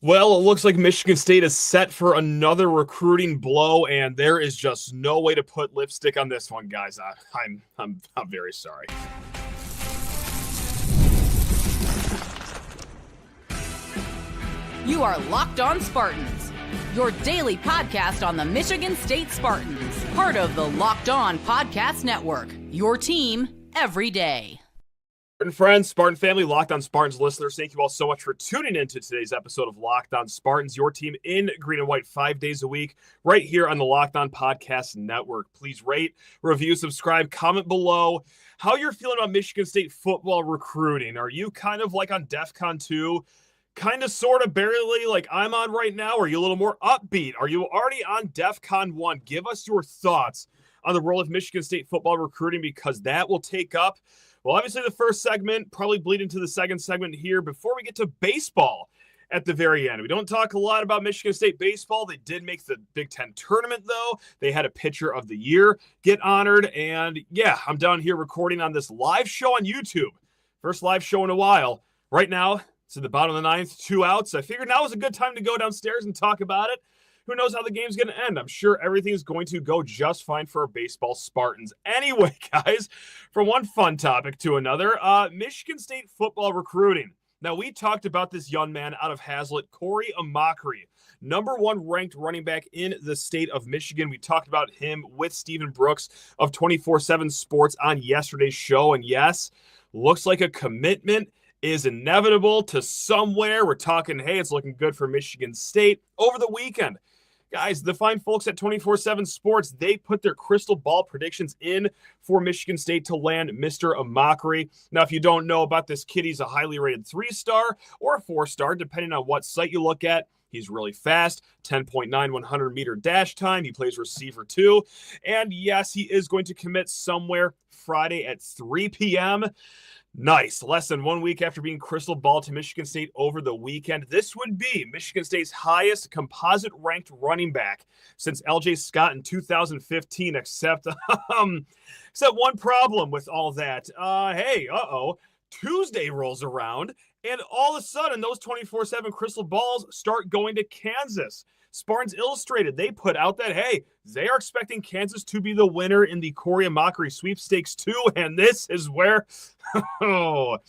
Well, it looks like Michigan State is set for another recruiting blow, and there is just no way to put lipstick on this one, guys. I'm very sorry. You are Locked On Spartans, your daily podcast on the Michigan State Spartans, part of the Locked On Podcast Network, your team every day. Spartan friends, Spartan family, Locked On Spartans listeners, thank you all so much for tuning into today's episode of Locked On Spartans, your team in green and white 5 days a week, right here on the Locked On Podcast Network. Please rate, review, subscribe, comment below how you're feeling about Michigan State football recruiting. Are you kind of like on DEFCON 2? Kind of, sort of, barely like I'm on right now? Are you a little more upbeat? Are you already on DEFCON 1? Give us your thoughts on the world of Michigan State football recruiting, because that will take up, well, obviously the first segment, probably bleed into the second segment here before we get to baseball at the very end. We don't talk a lot about Michigan State baseball. They did make the Big Ten tournament, though. They had a pitcher of the year get honored. And yeah, I'm down here recording on this live show on YouTube. First live show in a while. Right now, it's at the bottom of the ninth, 2 outs. I figured now is a good time to go downstairs and talk about it. Who knows how the game's going to end? I'm sure everything's going to go just fine for our baseball Spartans. Anyway, guys, from one fun topic to another, Michigan State football recruiting. Now, we talked about this young man out of Hazlitt, Kory Amachree, number 1 ranked running back in the state of Michigan. We talked about him with Stephen Brooks of 24/7 Sports on yesterday's show. And yes, looks like a commitment is inevitable to somewhere. We're talking, hey, it's looking good for Michigan State over the weekend. Guys, the fine folks at 24/7 Sports, they put their crystal ball predictions in for Michigan State to land Mr. Amachree. Now, if you don't know about this kid, he's a highly rated 3-star or a 4-star, depending on what site you look at. He's really fast, 10.9 100-meter dash time. He plays receiver too. And yes, he is going to commit somewhere Friday at 3 p.m., Nice. Less than 1 week after being crystal ball to Michigan State over the weekend. This would be Michigan State's highest composite ranked running back since LJ Scott in 2015, except one problem with all that. Tuesday rolls around, and all of a sudden, those 24/7 crystal balls start going to Kansas. Spartans Illustrated, they put out that, hey, they are expecting Kansas to be the winner in the Kory Amachree sweepstakes too, and this is where I'm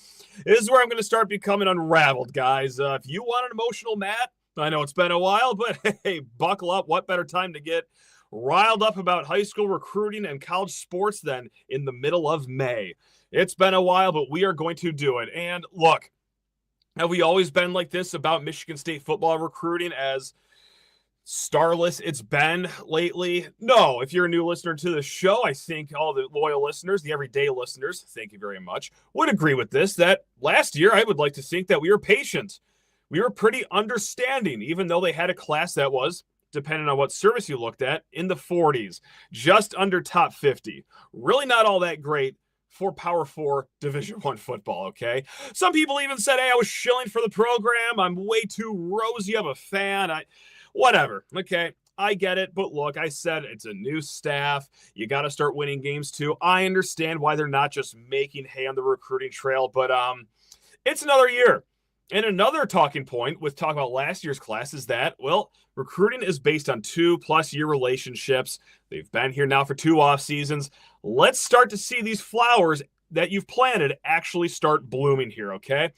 going to start becoming unraveled, guys. If you want an emotional Matt, I know it's been a while, but hey, buckle up. What better time to get riled up about high school recruiting and college sports than in the middle of May? It's been a while, but we are going to do it. And look, have we always been like this about Michigan State football recruiting, as starless it's been lately? No. If you're a new listener to the show, I think all the loyal listeners, the everyday listeners, thank you very much, would agree with this, that last year I would like to think that we were patient. We were pretty understanding, even though they had a class that was, depending on what service you looked at, in the 40s, just under top 50. Really not all that great for Power 4 Division I football, okay? Some people even said, hey, I was shilling for the program. I'm way too rosy of a fan. Whatever, okay? I get it, but look, I said it's a new staff. You got to start winning games too. I understand why they're not just making hay on the recruiting trail, but it's another year. And another talking point with talking about last year's class is that, well, recruiting is based on 2+ year relationships. They've been here now for 2 off seasons. Let's start to see these flowers that you've planted actually start blooming here, okay?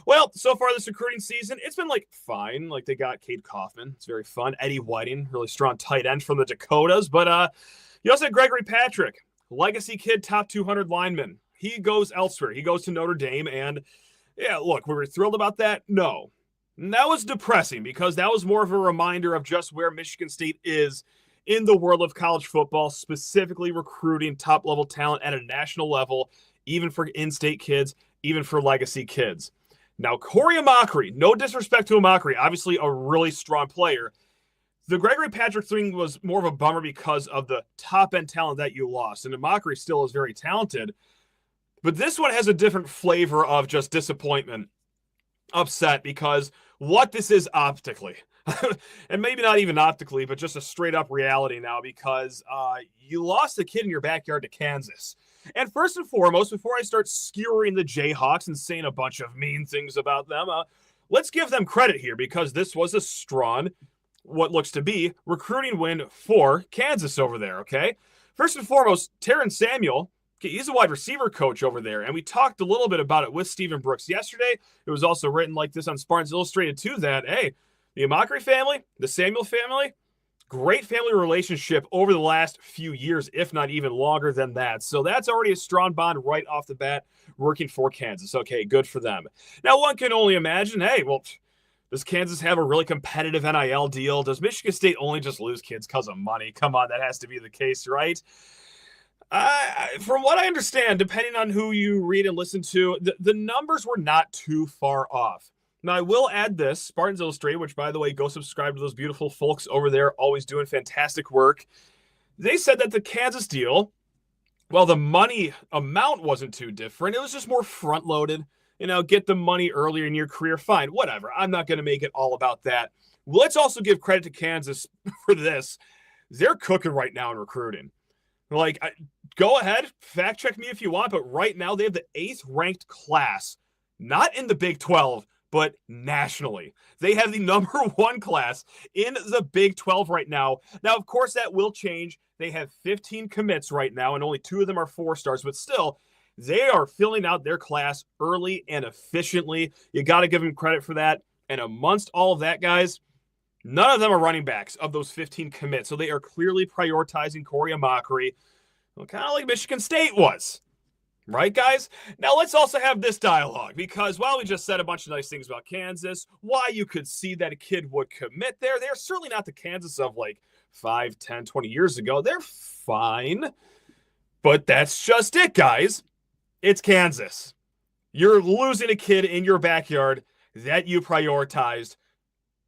Well, so far this recruiting season, it's been fine. They got Cade Kaufman. It's very fun. Eddie Whiting, really strong tight end from the Dakotas. But you also had Gregory Patrick, legacy kid, top 200 lineman. He goes elsewhere. He goes to Notre Dame. And yeah, look, we were thrilled about that? No. And that was depressing, because that was more of a reminder of just where Michigan State is in the world of college football, specifically recruiting top-level talent at a national level, even for in-state kids, even for legacy kids. Now, Kory Amachree, no disrespect to Amachree, obviously a really strong player. The Gregory Patrick thing was more of a bummer because of the top-end talent that you lost, and Amachree still is very talented. But this one has a different flavor of just disappointment, upset, because what this is optically, and maybe not even optically, but just a straight-up reality now, because you lost the kid in your backyard to Kansas. And first and foremost, before I start skewering the Jayhawks and saying a bunch of mean things about them, let's give them credit here because this was a strong, what looks to be, recruiting win for Kansas over there, okay? First and foremost, Terrence Samuel, he's a wide receiver coach over there, and we talked a little bit about it with Stephen Brooks yesterday. It was also written like this on Spartans Illustrated too, that, hey, the Amachree family, the Samuel family, great family relationship over the last few years, if not even longer than that. So that's already a strong bond right off the bat working for Kansas. Okay, good for them. Now, one can only imagine, hey, well, does Kansas have a really competitive NIL deal? Does Michigan State only just lose kids because of money? Come on, that has to be the case, right? From what I understand, depending on who you read and listen to, the numbers were not too far off. Now, I will add this, Spartans Illustrated, which, by the way, go subscribe to those beautiful folks over there, always doing fantastic work. They said that the Kansas deal, well, the money amount wasn't too different. It was just more front-loaded. You know, get the money earlier in your career, fine, whatever. I'm not going to make it all about that. Let's also give credit to Kansas for this. They're cooking right now in recruiting. Like, go ahead, fact check me if you want, but right now they have the 8th ranked class, not in the Big 12, but nationally. They have the number 1 class in the Big 12 right now. Now, of course, that will change. They have 15 commits right now, and only 2 of them are 4-stars, but still, they are filling out their class early and efficiently. You got to give them credit for that. And amongst all of that, guys, none of them are running backs of those 15 commits. So they are clearly prioritizing Kory Amachree, well, kind of like Michigan State was. Right, guys? Now, let's also have this dialogue because while we just said a bunch of nice things about Kansas, why you could see that a kid would commit there, they're certainly not the Kansas of like 5, 10, 20 years ago. They're fine. But that's just it, guys. It's Kansas. You're losing a kid in your backyard that you prioritized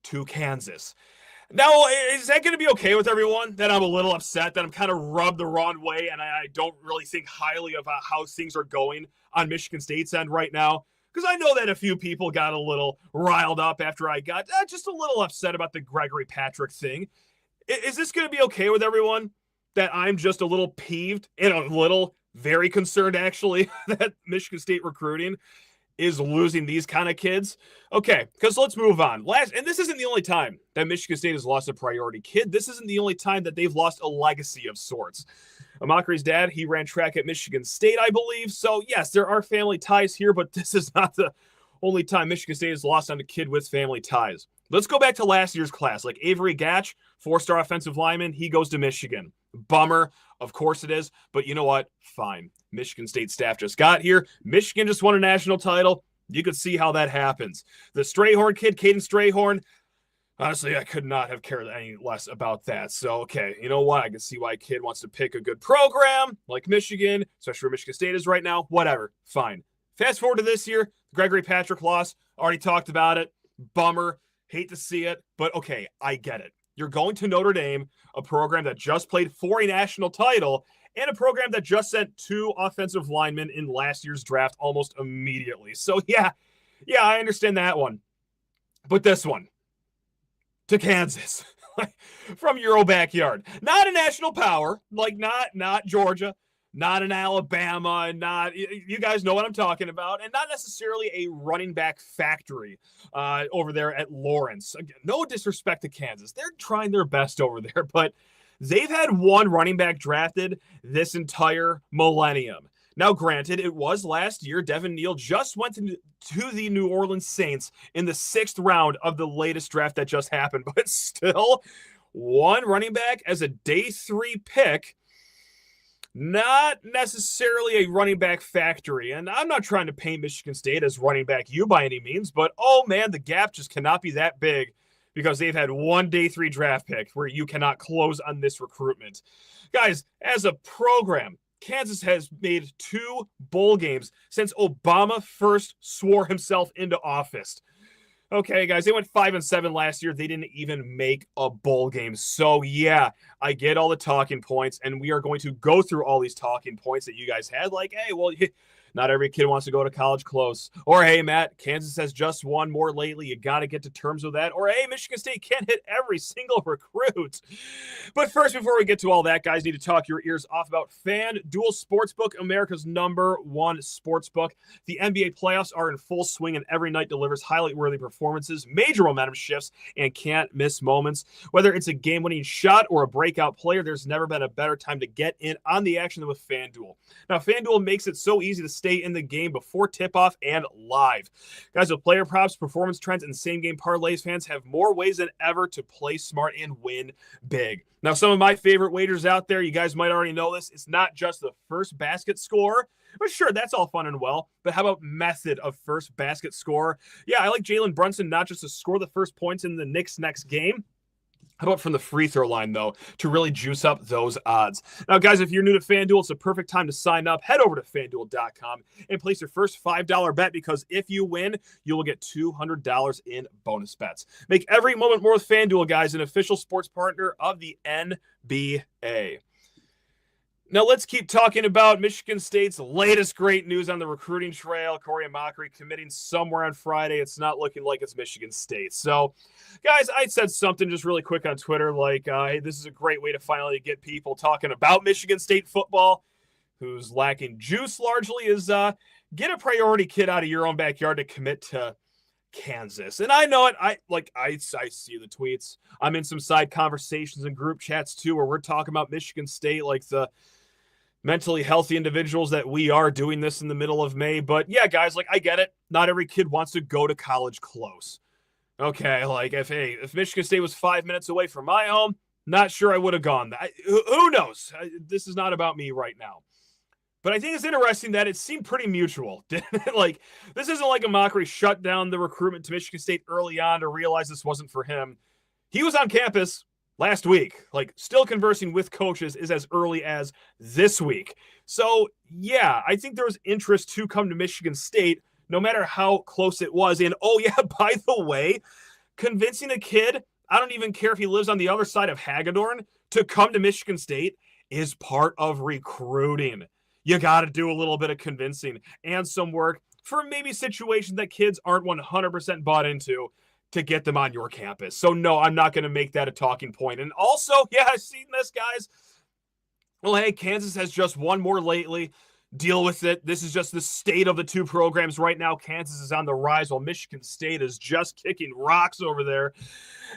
to Kansas. Now, is that going to be okay with everyone? That I'm a little upset, that I'm kind of rubbed the wrong way, and I don't really think highly about how things are going on Michigan State's end right now? Because I know that a few people got a little riled up after I got just a little upset about the Gregory Patrick thing. Is this going to be okay with everyone? That I'm just a little peeved and a little very concerned, actually, that Michigan State recruiting is losing these kind of kids? Okay, because let's move on. And this isn't the only time that Michigan State has lost a priority kid. This isn't the only time that they've lost a legacy of sorts. Amachree's dad, he ran track at Michigan State, I believe. So, yes, there are family ties here, but this is not the only time Michigan State has lost on a kid with family ties. Let's go back to last year's class. Like Avery Gatch, 4-star offensive lineman, he goes to Michigan. Bummer. Of course it is. But you know what? Fine. Michigan State staff just got here. Michigan just won a national title. You could see how that happens. The Strayhorn kid, Caden Strayhorn, honestly, I could not have cared any less about that. So, okay, you know what? I can see why a kid wants to pick a good program like Michigan, especially where Michigan State is right now. Whatever. Fine. Fast forward to this year, Gregory Patrick loss. Already talked about it. Bummer. Hate to see it. But, okay, I get it. You're going to Notre Dame, a program that just played for a national title, and a program that just sent 2 offensive linemen in last year's draft almost immediately. So, yeah, I understand that one. But this one, to Kansas, from your own backyard. Not a national power, like not Georgia, not in Alabama, and not, you guys know what I'm talking about, and not necessarily a running back factory over there at Lawrence. Again, no disrespect to Kansas. They're trying their best over there, but they've had 1 running back drafted this entire millennium. Now, granted, it was last year. Devin Neal just went to the New Orleans Saints in the 6th round of the latest draft that just happened, but still, 1 running back as a day 3 pick. Not necessarily a running back factory. And I'm not trying to paint Michigan State as running back you by any means, but oh man, the gap just cannot be that big because they've had 1 day 3 draft pick where you cannot close on this recruitment. Guys, as a program, Kansas has made 2 bowl games since Obama first swore himself into office. Okay, guys, they went 5-7 last year. They didn't even make a bowl game. So, yeah, I get all the talking points, and we are going to go through all these talking points that you guys had. Like, hey, well, Not every kid wants to go to college close. Or, hey, Matt, Kansas has just won more lately. You got to get to terms with that. Or, hey, Michigan State can't hit every single recruit. But first, before we get to all that, guys, need to talk your ears off about FanDuel Sportsbook, America's #1 sportsbook. The NBA playoffs are in full swing, and every night delivers highlight-worthy performances, major momentum shifts, and can't-miss moments. Whether it's a game-winning shot or a breakout player, there's never been a better time to get in on the action than with FanDuel. Now, FanDuel makes it so easy to stay in the game before tip-off and live. Guys, with player props, performance trends, and same-game parlays, fans have more ways than ever to play smart and win big. Now, some of my favorite wagers out there, you guys might already know this, it's not just the first basket score, but sure, that's all fun and well, but how about method of first basket score? Yeah, I like Jalen Brunson not just to score the first points in the Knicks' next game. How about from the free throw line, though, to really juice up those odds? Now, guys, if you're new to FanDuel, it's a perfect time to sign up. Head over to FanDuel.com and place your first $5 bet, because if you win, you will get $200 in bonus bets. Make every moment more with FanDuel, guys, an official sports partner of the NBA. Now, let's keep talking about Michigan State's latest great news on the recruiting trail. Kory Amachree committing somewhere on Friday. It's not looking like it's Michigan State. So, guys, I said something just really quick on Twitter like, hey, this is a great way to finally get people talking about Michigan State football. Who's lacking juice largely is get a priority kid out of your own backyard to commit to Kansas. And I know it. I see the tweets. I'm in some side conversations and group chats, too, where we're talking about Michigan State like the mentally healthy individuals that we are doing this in the middle of May. But yeah, guys, like I get it. Not every kid wants to go to college close. Okay, like if Michigan State was 5 minutes away from my home, not sure I would have gone. Who knows? This is not about me right now. But I think it's interesting that it seemed pretty mutual. Like, this isn't like Amachree shut down the recruitment to Michigan State early on to realize this wasn't for him. He was on campus last week, like still conversing with coaches is as early as this week. So, yeah, I think there was interest to come to Michigan State, no matter how close it was. And, oh, yeah, by the way, convincing a kid, I don't even care if he lives on the other side of Hagedorn, to come to Michigan State is part of recruiting. You got to do a little bit of convincing and some work for maybe situations that kids aren't 100% bought into to get them on your campus. So, no, I'm not going to make that a talking point. And also, yeah, I've seen this, guys. Well, hey, Kansas has just won more lately. Deal with it. This is just the state of the two programs right now. Kansas is on the rise while Michigan State is just kicking rocks over there.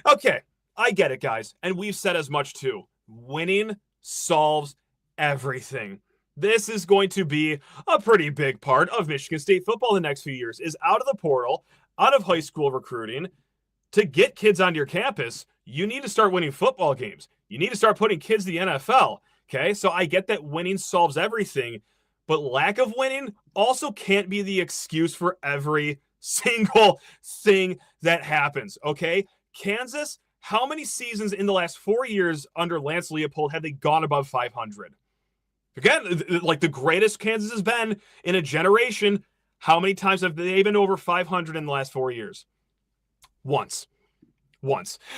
Okay, I get it, guys. And we've said as much, too. Winning solves everything. This is going to be a pretty big part of Michigan State football the next few years, is out of the portal, out of high school recruiting. To get kids onto your campus, you need to start winning football games. You need to start putting kids in the NFL, okay? So I get that winning solves everything, but lack of winning also can't be the excuse for every single thing that happens, okay? Kansas, how many seasons in the last 4 years under Lance Leopold have they gone above 500? Again, like the greatest Kansas has been in a generation, how many times have they been over 500 in the last 4 years? Once.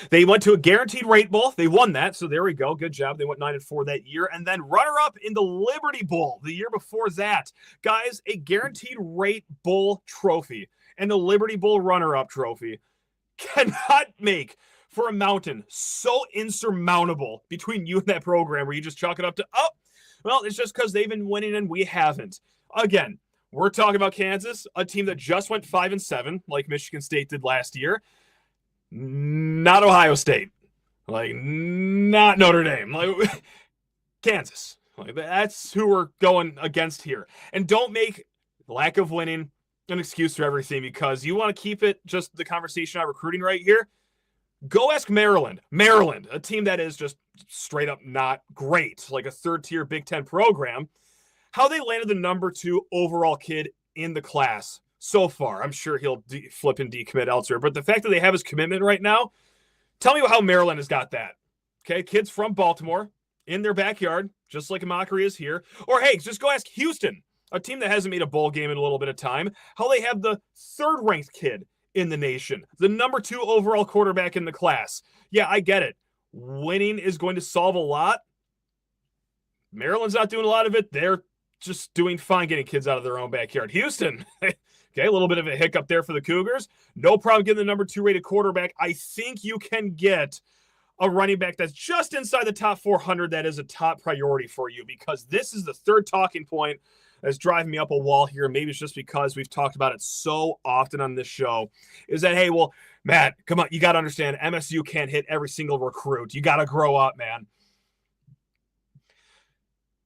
They went to a guaranteed rate bowl. They won that, so there we go. Good job. They went 9-4 that year. And then runner-up in the Liberty Bowl the year before that. Guys, a guaranteed rate bowl trophy and the Liberty Bowl runner-up trophy cannot make for a mountain so insurmountable between you and that program where you just chalk it up to, oh, well, it's just because they've been winning and we haven't. Again, we're talking about Kansas, a team that just went 5-7, like Michigan State did last year. Not Ohio State. Like, not Notre Dame. Like, Kansas. Like, that's who we're going against here. And don't make lack of winning an excuse for everything, because you want to keep it just the conversation on recruiting right here. Go ask Maryland. Maryland, a team that is just straight up not great, like a third-tier Big Ten program, how they landed the number 2 overall kid in the class so far. I'm sure he'll flip and decommit elsewhere, but the fact that they have his commitment right now, tell me how Maryland has got that. Okay, kids from Baltimore in their backyard, just like Amachree is here. Or, hey, just go ask Houston, a team that hasn't made a bowl game in a little bit of time, how they have the 3rd-ranked kid in the nation, the number 2 overall quarterback in the class. Yeah, I get it. Winning is going to solve a lot. Maryland's not doing a lot of it. They're just doing fine getting kids out of their own backyard. Houston, okay, a little bit of a hiccup there for the Cougars. No problem getting the number 2 rated quarterback. I think you can get a running back that's just inside the top 400. That is a top priority for you, because this is the third talking point that's driving me up a wall here. Maybe it's just because we've talked about it so often on this show, is that, hey, well, Matt, come on, you got to understand, MSU can't hit every single recruit. You got to grow up, man.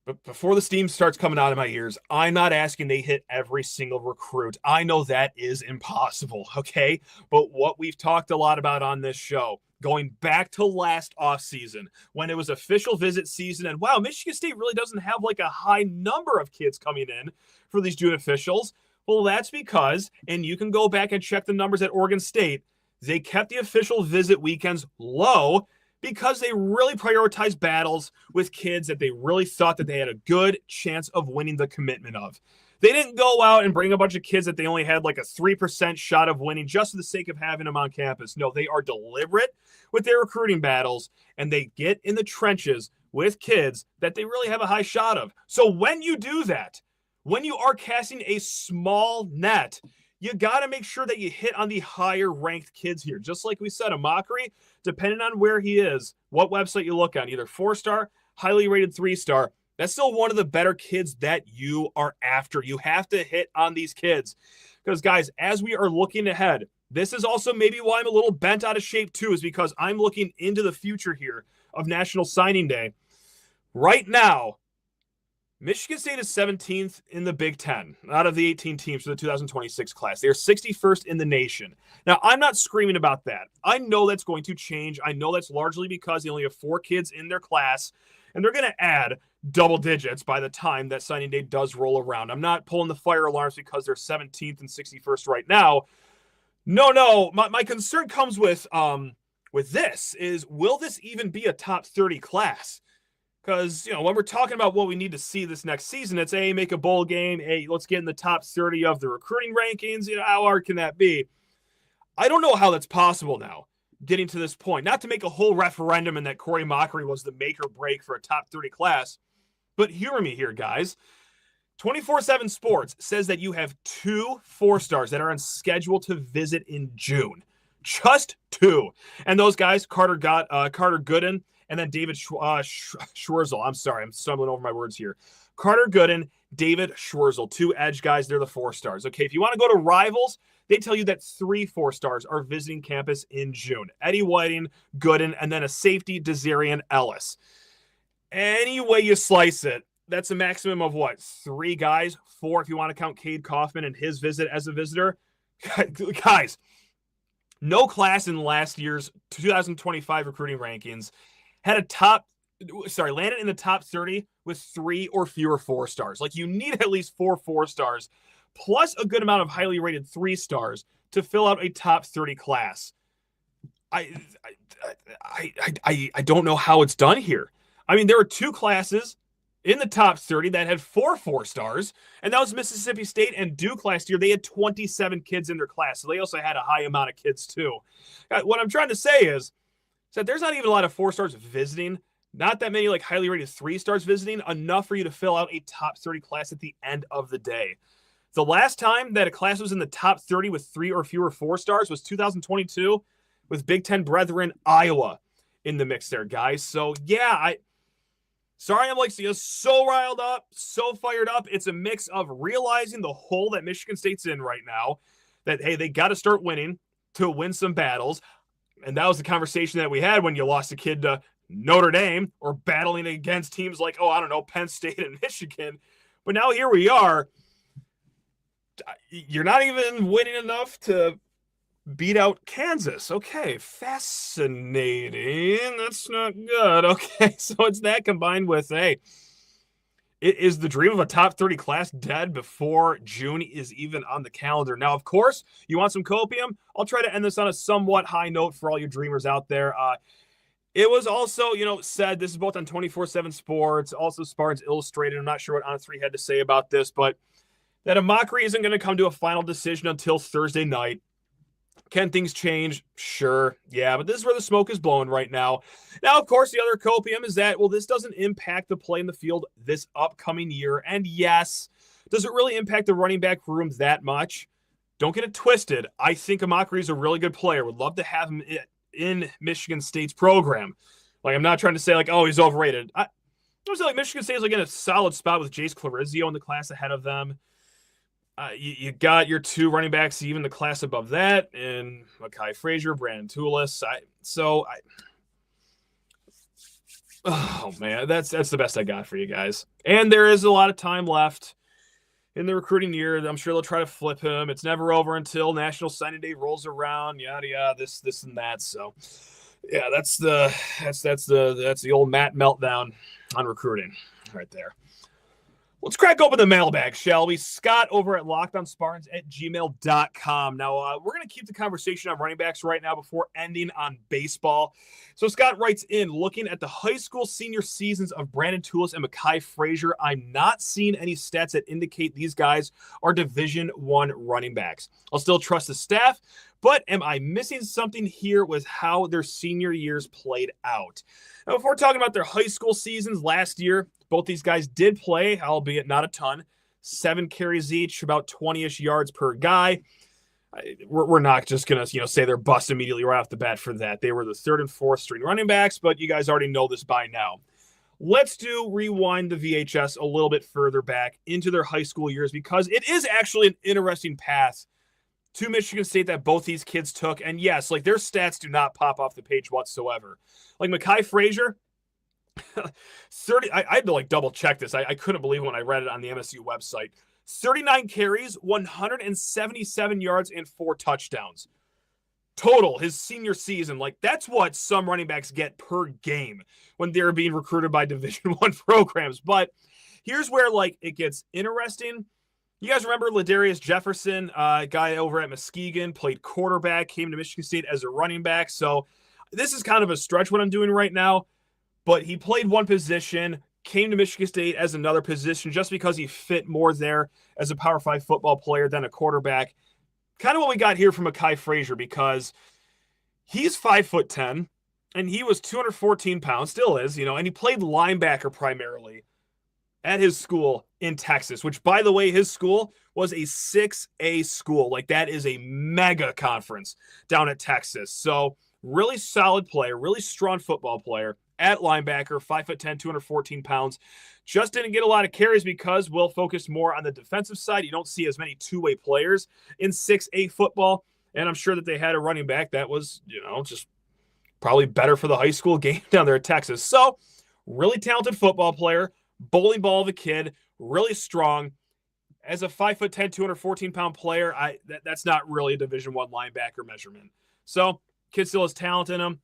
But before the steam starts coming out of my ears, I'm not asking they hit every single recruit. I know that is impossible, okay? But what we've talked a lot about on this show, going back to last offseason, when it was official visit season, and wow, Michigan State really doesn't have like a high number of kids coming in for these June officials. Well, that's because, and you can go back and check the numbers at Oregon State, they kept the official visit weekends low because they really prioritized battles with kids that they really thought that they had a good chance of winning the commitment of. They didn't go out and bring a bunch of kids that they only had like a 3% shot of winning just for the sake of having them on campus. No, they are deliberate with their recruiting battles, and they get in the trenches with kids that they really have a high shot of. So when you do that, when you are casting a small net, you got to make sure that you hit on the higher ranked kids here. Just like we said, Amachree, depending on where he is, what website you look on, either 4-star, highly rated 3-star, that's still one of the better kids that you are after. You have to hit on these kids. Because, guys, as we are looking ahead, this is also maybe why I'm a little bent out of shape too, is because I'm looking into the future here of National Signing Day. Right now, Michigan State is 17th in the Big Ten out of the 18 teams for the 2026 class. They are 61st in the nation. Now, I'm not screaming about that. I know that's going to change. I know that's largely because they only have 4 kids in their class, and they're going to add double digits by the time that signing day does roll around. I'm not pulling the fire alarms because they're 17th and 61st right now. No. My concern comes with this is, will this even be a top 30 class? Because, when we're talking about what we need to see this next season, it's A, make a bowl game, A, let's get in the top 30 of the recruiting rankings. How hard can that be? I don't know how that's possible now, getting to this point. Not to make a whole referendum and that Kory Amachree was the make or break for a top 30 class, but hear me here, guys. 24/7 Sports says that you have 2 4-stars that are on schedule to visit in June. Just 2. And those guys, Carter Gooden, and then David Schwarzel. I'm sorry, I'm stumbling over my words here. Carter Gooden, David Schwarzel, 2 edge guys. They're the 4-stars. Okay, if you want to go to Rivals, they tell you that 3 4-stars are visiting campus in June. Eddie Whiting, Gooden, and then a safety, Desarian Ellis. Any way you slice it, that's a maximum of what? 3 guys? 4 if you want to count Cade Kaufman and his visit as a visitor. Guys, no class in last year's 2025 recruiting rankings landed in the top 30 with 3 or fewer 4-stars. Like, you need at least 4 4-stars plus a good amount of highly rated 3-stars to fill out a top 30 class. I don't know how it's done here. I mean, there were 2 classes in the top 30 that had 4 4-stars, and that was Mississippi State and Duke last year. They had 27 kids in their class, so they also had a high amount of kids too. What I'm trying to say is that there's not even a lot of 4-stars visiting, not that many like highly rated 3-stars visiting, enough for you to fill out a top 30 class at the end of the day. The last time that a class was in the top 30 with 3 or fewer 4-stars was 2022 with Big Ten brethren Iowa in the mix there, guys. So yeah, sorry, I'm like so riled up, so fired up. It's a mix of realizing the hole that Michigan State's in right now, that, hey, they got to start winning to win some battles. And that was the conversation that we had when you lost a kid to Notre Dame or battling against teams like, Penn State and Michigan. But now here we are. You're not even winning enough to beat out Kansas. Okay, fascinating. That's not good. Okay, so it's that combined with, hey, it is the dream of a top 30 class dead before June is even on the calendar. Now, of course, you want some copium? I'll try to end this on a somewhat high note for all you dreamers out there. It was also, said, this is both on 24/7 Sports, also Spartans Illustrated. I'm not sure what On3 had to say about this, but that Amachree isn't going to come to a final decision until Thursday night. Can things change? Sure. Yeah, but this is where the smoke is blowing right now. Now, of course, the other copium is that, well, this doesn't impact the play in the field this upcoming year. And yes, does it really impact the running back room that much? Don't get it twisted. I think Amachree is a really good player. Would love to have him in Michigan State's program. Like, I'm not trying to say, like, oh, he's overrated. I would say, like, Michigan State is, like, in a solid spot with Jace Clarizio in the class ahead of them. You got your two running backs, even the class above that, and Makai Frazier, Brandon Tulis. Oh man, that's the best I got for you guys. And there is a lot of time left in the recruiting year. I'm sure they'll try to flip him. It's never over until National Signing Day rolls around. Yada yada, this and that. So, yeah, that's the old Matt meltdown on recruiting right there. Let's crack open the mailbag, shall we? Scott over at lockedonspartans@gmail.com. Now, we're going to keep the conversation on running backs right now before ending on baseball. So Scott writes in, looking at the high school senior seasons of Brandon Tulis and Makai Frazier, I'm not seeing any stats that indicate these guys are Division I running backs. I'll still trust the staff, but am I missing something here with how their senior years played out? Now, before talking about their high school seasons last year, both these guys did play, albeit not a ton. 7 carries each, about 20-ish yards per guy. We're not just going to say they're bust immediately right off the bat for that. They were the 3rd and 4th string running backs, but you guys already know this by now. Let's rewind the VHS a little bit further back into their high school years, because it is actually an interesting path to Michigan State that both these kids took. And yes, like, their stats do not pop off the page whatsoever. Like Makai Frazier, 30. I had to double check this. I couldn't believe it when I read it on the MSU website. 39 carries, 177 yards, and 4 touchdowns total his senior season. Like, that's what some running backs get per game when they're being recruited by Division I programs. But here's where it gets interesting. You guys remember Ladarius Jefferson, guy over at Muskegon, played quarterback, came to Michigan State as a running back. So this is kind of a stretch what I'm doing right now. But he played one position, came to Michigan State as another position just because he fit more there as a Power 5 football player than a quarterback. Kind of what we got here from Makai Frazier, because he's 5'10", and he was 214 pounds, still is, and he played linebacker primarily at his school in Texas, which, by the way, his school was a 6A school. Like, that is a mega conference down at Texas. So really solid player, really strong football player. At linebacker, 5'10", 214 pounds. Just didn't get a lot of carries because Will focused more on the defensive side. You don't see as many two-way players in 6A football. And I'm sure that they had a running back that was, just probably better for the high school game down there at Texas. So, really talented football player, bowling ball of a kid, really strong. As a 5'10", 214-pound player, that's not really a Division I linebacker measurement. So, kid still has talent in him.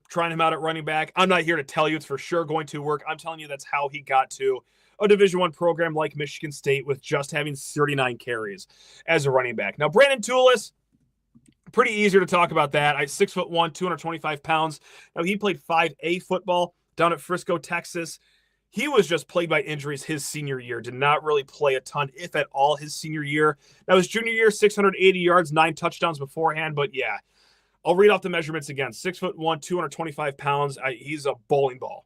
Trying him out at running back. I'm not here to tell you it's for sure going to work. I'm telling you that's how he got to a Division I program like Michigan State with just having 39 carries as a running back. Now, Brandon Tulis, pretty easier to talk about that. 6'1", 225 pounds. Now, he played 5A football down at Frisco, Texas. He was just plagued by injuries his senior year. Did not really play a ton, if at all, his senior year. Now, his junior year, 680 yards, 9 touchdowns beforehand. But yeah, I'll read off the measurements again. 6'1", 225 pounds. He's a bowling ball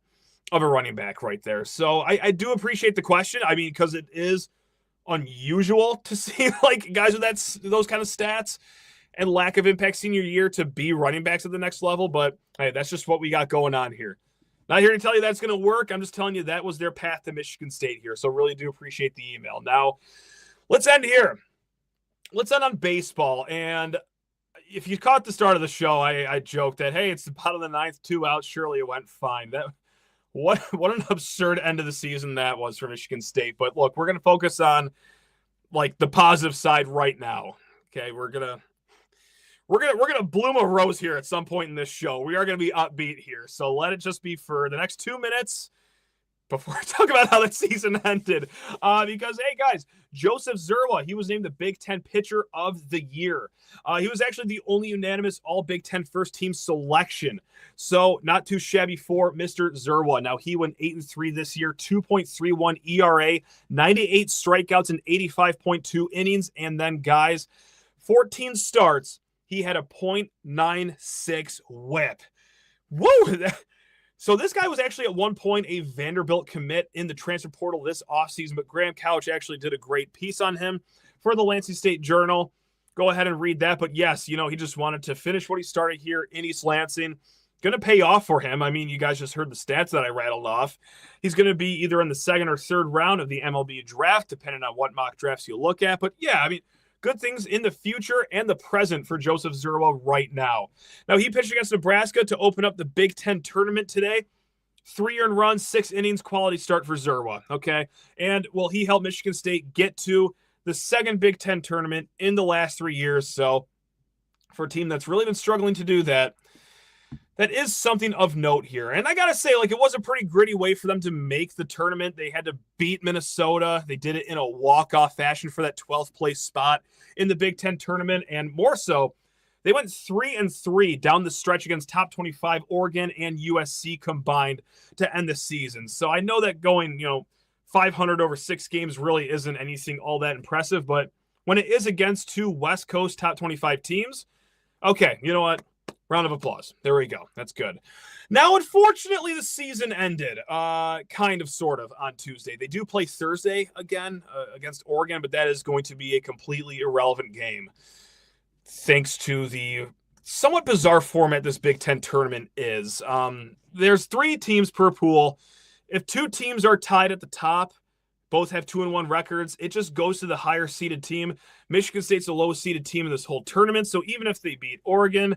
of a running back right there. So I do appreciate the question. I mean, because it is unusual to see guys with those kind of stats and lack of impact senior year to be running backs at the next level. But hey, that's just what we got going on here. Not here to tell you that's going to work. I'm just telling you that was their path to Michigan State here. So really do appreciate the email. Now, let's end here. Let's end on baseball. And if you caught the start of the show, I joked that, hey, it's the bottom of the 9th, 2 out. Surely it went fine. What an absurd end of the season that was for Michigan State. But look, we're going to focus on the positive side right now. Okay, we're gonna bloom a rose here at some point in this show. We are gonna be upbeat here. So let it just be for the next 2 minutes before I talk about how the season ended. Because, hey, guys, Joseph Zerwa, he was named the Big Ten Pitcher of the Year. He was actually the only unanimous All-Big Ten first-team selection. So not too shabby for Mr. Zerwa. Now, he went 8-3 this year, 2.31 ERA, 98 strikeouts, and 85.2 innings. And then, guys, 14 starts, he had a .96 whip. Woo! So this guy was actually at one point a Vanderbilt commit in the transfer portal this offseason, but Graham Couch actually did a great piece on him for the Lansing State Journal. Go ahead and read that. But yes, he just wanted to finish what he started here in East Lansing. Going to pay off for him. I mean, you guys just heard the stats that I rattled off. He's going to be either in the second or third round of the MLB draft, depending on what mock drafts you look at. But yeah, I mean, good things in the future and the present for Joseph Zerwa right now. Now, he pitched against Nebraska to open up the Big Ten tournament today. 3 earned runs, 6 innings, quality start for Zerwa, okay? And, well, he helped Michigan State get to the second Big Ten tournament in the last 3 years. So for a team that's really been struggling to do that, that is something of note here. And I got to say, it was a pretty gritty way for them to make the tournament. They had to beat Minnesota. They did it in a walk-off fashion for that 12th place spot in the Big Ten tournament. And more so, they went 3-3 down the stretch against top 25 Oregon and USC combined to end the season. So I know that going, 500 over 6 games really isn't anything all that impressive. But when it is against 2 West Coast top 25 teams, okay, you know what? Round of applause. There we go. That's good. Now, unfortunately, the season ended, kind of, sort of, on Tuesday. They do play Thursday again against Oregon, but that is going to be a completely irrelevant game thanks to the somewhat bizarre format this Big Ten tournament is. There's 3 teams per pool. If 2 teams are tied at the top, both have 2-1 records, it just goes to the higher seeded team. Michigan State's the lowest seeded team in this whole tournament, so even if they beat Oregon,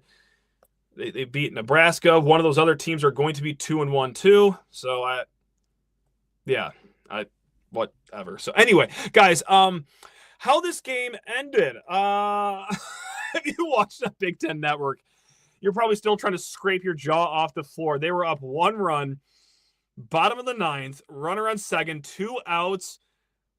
they beat Nebraska, one of those other teams are going to be 2-1 too. So whatever. So anyway, guys, how this game ended. If you watched the Big Ten Network, you're probably still trying to scrape your jaw off the floor. They were up 1 run, bottom of the 9th, runner on second, 2 outs.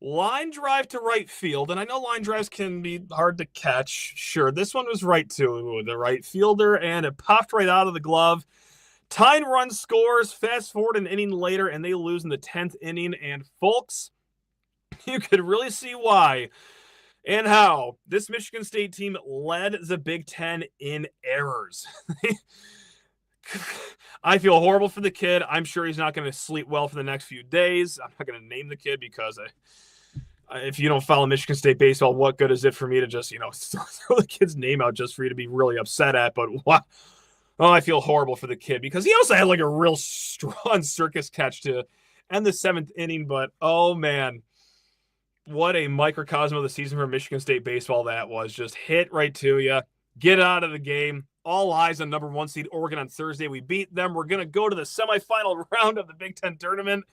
Line drive to right field, and I know line drives can be hard to catch. Sure, this one was right to the right fielder, and it popped right out of the glove. Tyne run scores, fast forward an inning later, and they lose in the 10th inning. And folks, you could really see why and how this Michigan State team led the Big Ten in errors. I feel horrible for the kid. I'm sure he's not going to sleep well for the next few days. I'm not going to name the kid because if you don't follow Michigan State baseball, what good is it for me to just, throw the kid's name out just for you to be really upset at? But wow. Oh, I feel horrible for the kid because he also had a real strong circus catch to end the 7th inning. But, oh, man, what a microcosm of the season for Michigan State baseball that was. Just hit right to you. Get out of the game. All eyes on number 1 seed Oregon on Thursday. We beat them. We're going to go to the semifinal round of the Big Ten tournament.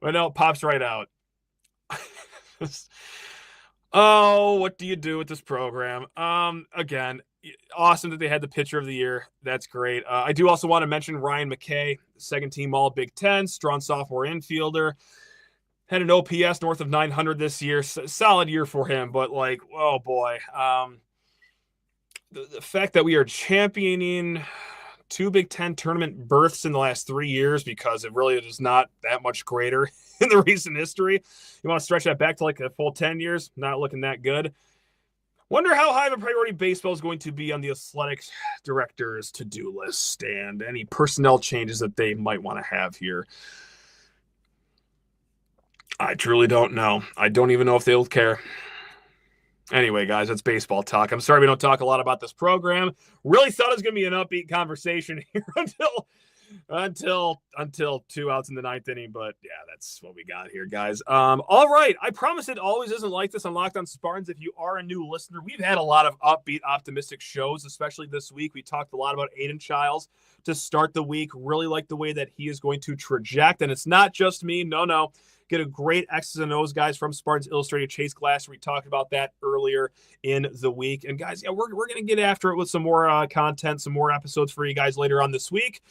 But no, it pops right out. Oh, what do you do with this program? Again, awesome that they had the pitcher of the year. That's great. I do also want to mention Ryan McKay, second team All Big Ten, strong sophomore infielder. Had an OPS north of 900 this year. Solid year for him, but oh boy. The fact that we are championing 2 Big Ten tournament berths in the last 3 years because it really is not that much greater in the recent history. You want to stretch that back to a full 10 years? Not looking that good. Wonder how high of a priority baseball is going to be on the athletic director's to-do list and any personnel changes that they might want to have here. I truly don't know. I don't even know if they'll care. Anyway, guys, that's baseball talk. I'm sorry we don't talk a lot about this program. Really thought it was going to be an upbeat conversation here until 2 outs in the 9th inning. But yeah, that's what we got here, guys. All right. I promise it always isn't like this on Locked On Spartans. If you are a new listener, we've had a lot of upbeat, optimistic shows, especially this week. We talked a lot about Aiden Childs to start the week. Really like the way that he is going to traject. And it's not just me. No. Get a great X's and O's, guys, from Spartans Illustrated. Chase Glasser, we talked about that earlier in the week. And, guys, yeah, we're going to get after it with some more content, some more episodes for you guys later on this week.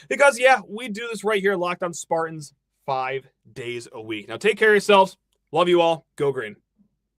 Because, yeah, we do this right here, Locked On Spartans, 5 days a week. Now, take care of yourselves. Love you all. Go Green.